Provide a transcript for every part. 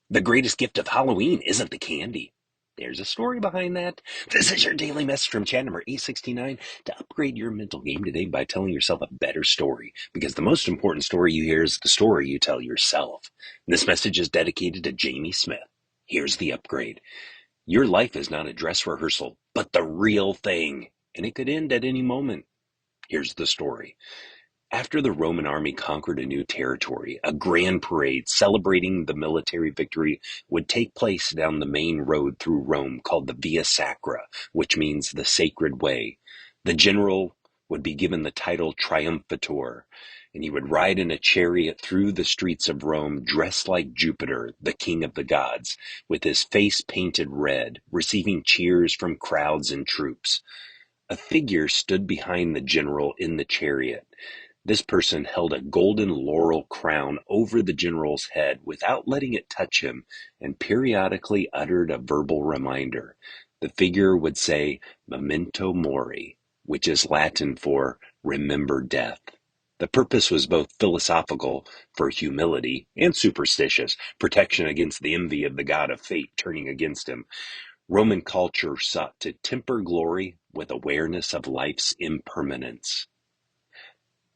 The greatest gift of Halloween isn't the candy. There's a story behind that. This is your daily message from chat number 869 to upgrade your mental game today by telling yourself a better story. Because the most important story you hear is the story you tell yourself. This message is dedicated to Jamie Smith. Here's the upgrade. Your life is not a dress rehearsal, but the real thing. And it could end at any moment. Here's the story. After the Roman army conquered a new territory, a grand parade celebrating the military victory would take place down the main road through Rome called the Via Sacra, which means the sacred way. The general would be given the title Triumphator, and he would ride in a chariot through the streets of Rome dressed like Jupiter, the king of the gods, with his face painted red, receiving cheers from crowds and troops. A figure stood behind the general in the chariot. This person held a golden laurel crown over the general's head without letting it touch him, and periodically uttered a verbal reminder. The figure would say, memento mori, which is Latin for remember death. The purpose was both philosophical, for humility, and superstitious, protection against the envy of the god of fate turning against him. Roman culture sought to temper glory with awareness of life's impermanence.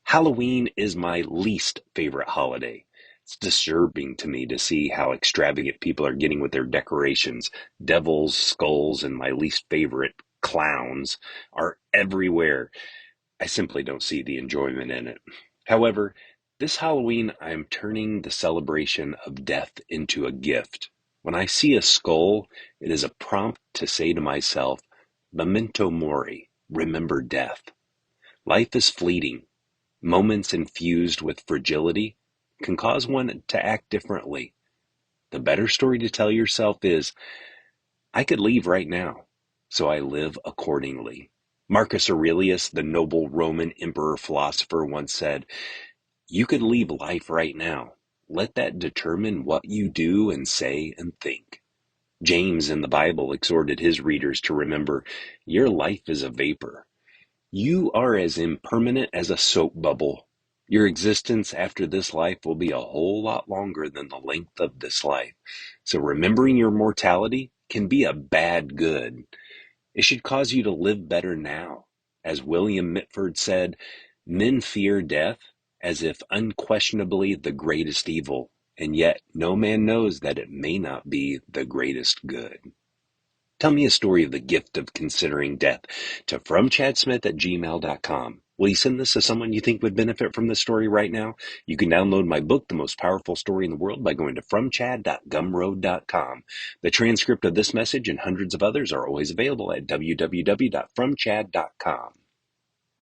Halloween is my least favorite holiday. It's disturbing to me to see how extravagant people are getting with their decorations. Devils, skulls, and my least favorite, clowns, are everywhere. I simply don't see the enjoyment in it. However, this Halloween, I am turning the celebration of death into a gift. When I see a skull, it is a prompt to say to myself, memento mori, remember death. Life is fleeting. Moments infused with fragility can cause one to act differently. The better story to tell yourself is, I could leave right now, so I live accordingly. Marcus Aurelius, the noble Roman emperor philosopher, once said, you could leave life right now. Let that determine what you do and say and think. James in the Bible exhorted his readers to remember, your life is a vapor. You are as impermanent as a soap bubble. Your existence after this life will be a whole lot longer than the length of this life. So remembering your mortality can be a bad good. It should cause you to live better now. As William Mitford said, men fear death as if unquestionably the greatest evil, and yet no man knows that it may not be the greatest good. Tell me a story of the gift of considering death to fromchadsmith@gmail.com. Will you send this to someone you think would benefit from this story right now? You can download my book, The Most Powerful Story in the World, by going to fromchad.gumroad.com. The transcript of this message and hundreds of others are always available at www.fromchad.com.